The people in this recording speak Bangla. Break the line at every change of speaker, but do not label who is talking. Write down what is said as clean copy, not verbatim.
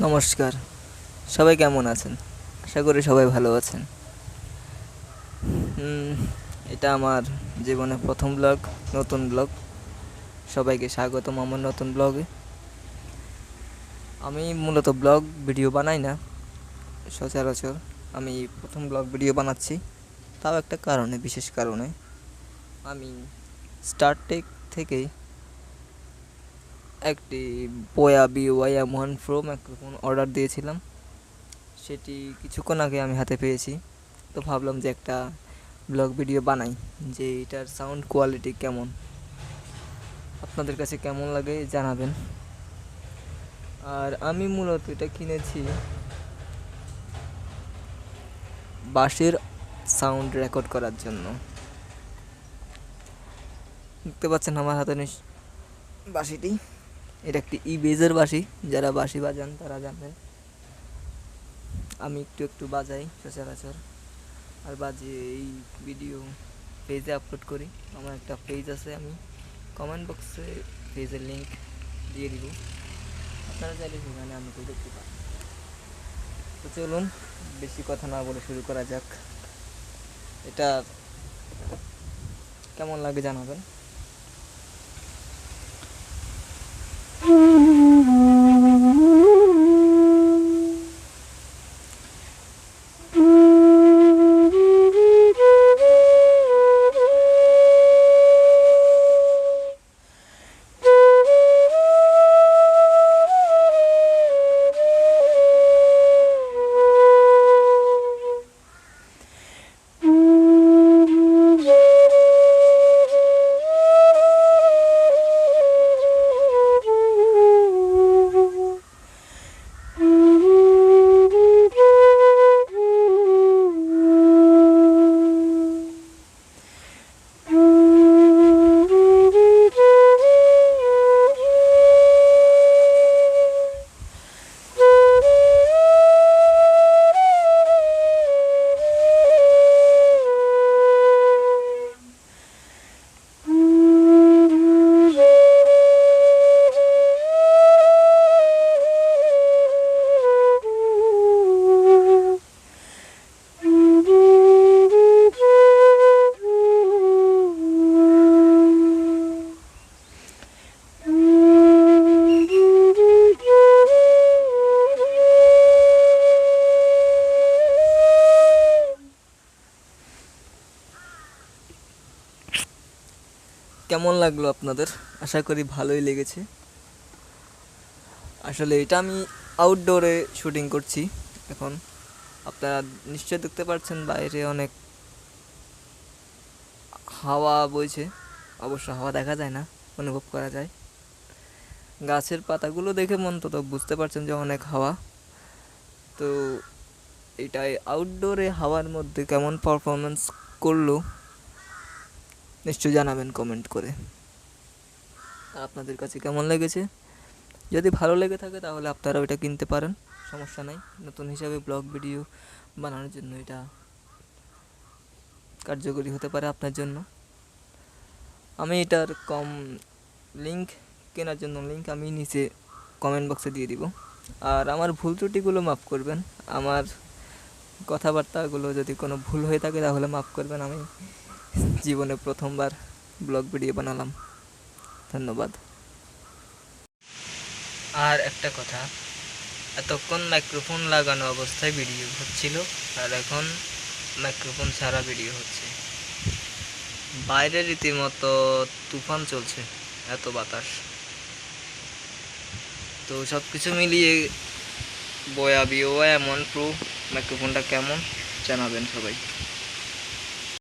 নমস্কার, সবাই কেমন আছেন? আশা করি সবাই ভালো আছেন। উম, এটা আমার জীবনের প্রথম ব্লগ, নতুন ব্লগ। সবাইকে স্বাগতম আমার নতুন ব্লগে। আমি মূলত ব্লগ ভিডিও বানাই না সচরাচর। আমি প্রথম ব্লগ ভিডিও বানাচ্ছি, তাও একটা কারণে, বিশেষ কারণে। আমি স্টারটেক থেকেই একটি বোয়া BY-M1 Pro মাইক্রোফোন অর্ডার দিয়েছিলাম। সেটি কিছুক্ষণ আগে আমি হাতে পেয়েছি। তো ভাবলাম যে একটা ব্লগ ভিডিও বানাই, যে এটার সাউন্ড কোয়ালিটি কেমন, আপনাদের কাছে কেমন লাগে জানাবেন। আর আমি মূলত এটা কিনেছি বাঁশির সাউন্ড রেকর্ড করার জন্য। দেখতে পাচ্ছেন আমার হাতে বাঁশিটি। এটা একটি বেজের বাঁশি, যারা বাঁশি বাজান তারা জানেন। আমি একটু একটু বাজাই সচরাচর, আর বাজিয়ে এই ভিডিও পেজে আপলোড করি। আমার একটা পেজ আছে, আমি কমেন্ট বক্সে পেজের লিঙ্ক দিয়ে দিব, আপনারা চাইলে সেখানে আমাকে দেখতে পান। তো চলুন বেশি কথা না বলে শুরু করা যাক। এটা কেমন লাগে জানাবেন। কেমন লাগলো আপনাদের? আশা করি ভালোই লেগেছে। আসলে এটা আমি আউটডোরে শুটিং করছি এখন। আপনারা নিশ্চয়ই দেখতে পাচ্ছেন বাইরে অনেক হাওয়া বইছে। অবশ্য হাওয়া দেখা যায় না, অনুভব করা যায়। গাছের পাতাগুলো দেখে অন্তত বুঝতে পারছেন যে অনেক হাওয়া। তো এটাই আউটডোরে হাওয়ার মধ্যে কেমন পারফরমেন্স করলো নিশ্চয়ই জানাবেন কমেন্ট করে। আর আপনাদের কাছে কেমন লেগেছে? যদি ভালো লেগে থাকে তাহলে আপনারা ওইটা কিনতে পারেন, সমস্যা নাই। নতুন হিসাবে ব্লগ ভিডিও বানানোর জন্য এটা কার্যকরী হতে পারে আপনার জন্য। আমি এটার লিঙ্ক, কেনার জন্য লিঙ্ক আমি নিচে কমেন্ট বক্সে দিয়ে দিব। আর আমার ভুল ত্রুটিগুলো মাফ করবেন। আমার কথাবার্তাগুলো যদি কোনো ভুল হয়ে থাকে তাহলে মাফ করবেন। আমি জীবনে প্রথমবার ব্লগ ভিডিও বানালাম। ধন্যবাদ। আর একটা কথা, এতক্ষণ মাইক্রোফোন লাগানো অবস্থায় ভিডিও হচ্ছিল, আর এখন মাইক্রোফোন ছাড়া ভিডিও হচ্ছে। বাইরে রীতিমতো তুফান চলছে, এত বাতাস। তো সব কিছু মিলিয়ে বোয়া BY-M1 Pro মাইক্রোফোনটা কেমন জানাবেন সবাই।